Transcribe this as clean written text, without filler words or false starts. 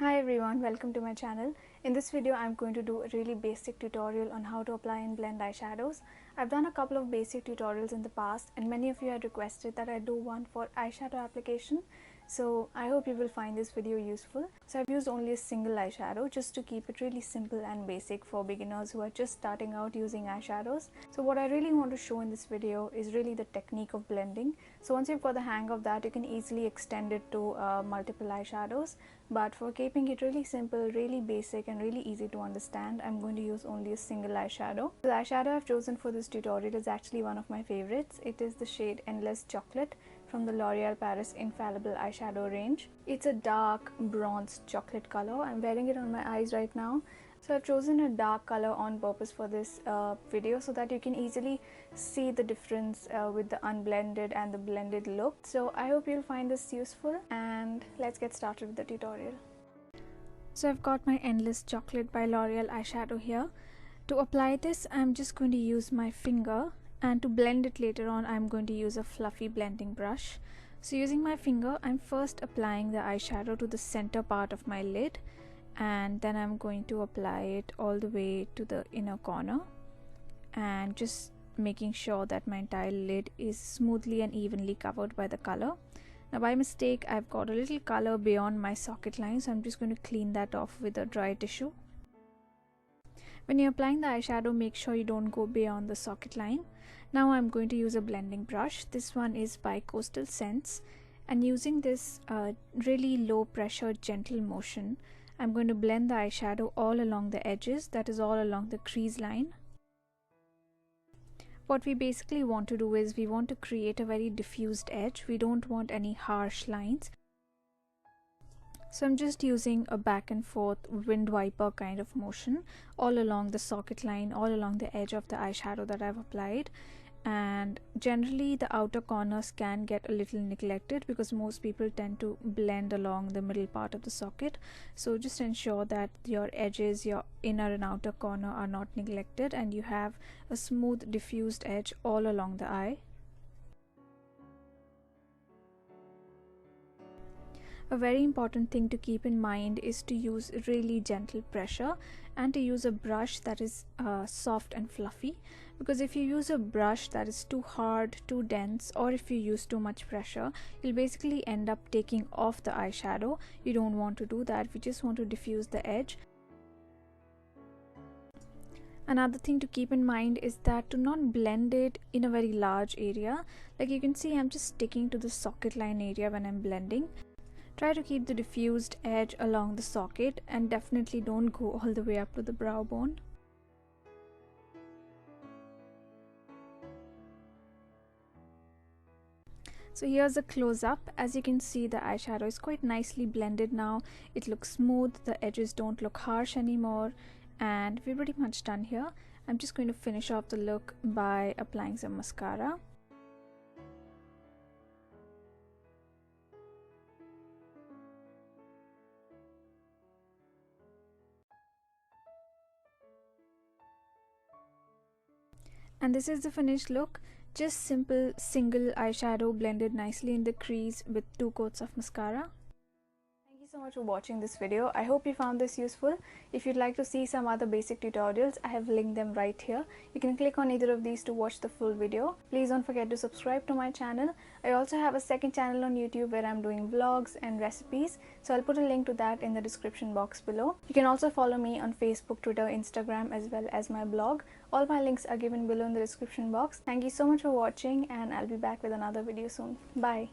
Hi everyone, welcome to my channel. In this video I'm going to do a really basic tutorial on how to apply and blend eyeshadows. I've done a couple of basic tutorials in the past and many of you had requested that I do one for eyeshadow application. So I hope you will find this video useful. So I've used only a single eyeshadow just to keep it really simple and basic for beginners who are just starting out using eyeshadows. So what I really want to show in this video is really the technique of blending. So once you've got the hang of that, you can easily extend it to multiple eyeshadows. But for keeping it really simple, really basic and really easy to understand, I'm going to use only a single eyeshadow. The eyeshadow I've chosen for this tutorial is actually one of my favorites. It is the shade Endless Chocolate from the L'Oreal Paris Infallible eyeshadow range. It's a dark bronze chocolate color. I'm wearing it on my eyes right now. So I've chosen a dark color on purpose for this video so that you can easily see the difference with the unblended and the blended look. So I hope you'll find this useful, and let's get started with the tutorial. So I've got my Endless Chocolate by L'Oreal eyeshadow here. To apply this, I'm just going to use my finger, and to blend it later on I'm going to use a fluffy blending brush. So using my finger, I'm first applying the eyeshadow to the center part of my lid, and then I'm going to apply it all the way to the inner corner, and just making sure that my entire lid is smoothly and evenly covered by the color. Now by mistake I've got a little color beyond my socket line, so I'm just going to clean that off with a dry tissue. When you're applying the eyeshadow, make sure you don't go beyond the socket line. Now I'm going to use a blending brush. This one is by Coastal Scents, and using this really low pressure gentle motion, I'm going to blend the eyeshadow all along the edges, that is all along the crease line. What we basically want to do is we want to create a very diffused edge. We don't want any harsh lines. So I'm just using a back and forth wind wiper kind of motion all along the socket line, all along the edge of the eyeshadow that I've applied. And generally the outer corners can get a little neglected because most people tend to blend along the middle part of the socket. So just ensure that your edges, your inner and outer corner are not neglected, and you have a smooth diffused edge all along the eye. A very important thing to keep in mind is to use really gentle pressure and to use a brush that is soft and fluffy, because if you use a brush that is too hard, too dense, or if you use too much pressure, you'll basically end up taking off the eyeshadow. You don't want to do that. We just want to diffuse the edge. Another thing to keep in mind is that to not blend it in a very large area. Like you can see, I'm just sticking to the socket line area when I'm blending. Try to keep the diffused edge along the socket, and definitely don't go all the way up to the brow bone. So here's a close-up. As you can see, the eyeshadow is quite nicely blended now. It looks smooth, the edges don't look harsh anymore, and we're pretty much done here. I'm just going to finish off the look by applying some mascara. And this is the finished look. Just simple single eyeshadow blended nicely in the crease with 2 coats of mascara. Thank you so much for watching this video. I hope you found this useful. If you'd like to see some other basic tutorials, I have linked them right here. You can click on either of these to watch the full video. Please don't forget to subscribe to my channel. I also have a second channel on YouTube where I'm doing vlogs and recipes, so I'll put a link to that in the description box below. You can also follow me on Facebook, Twitter, Instagram, as well as my blog. All my links are given below in the description box. Thank you so much for watching, and I'll be back with another video soon. Bye.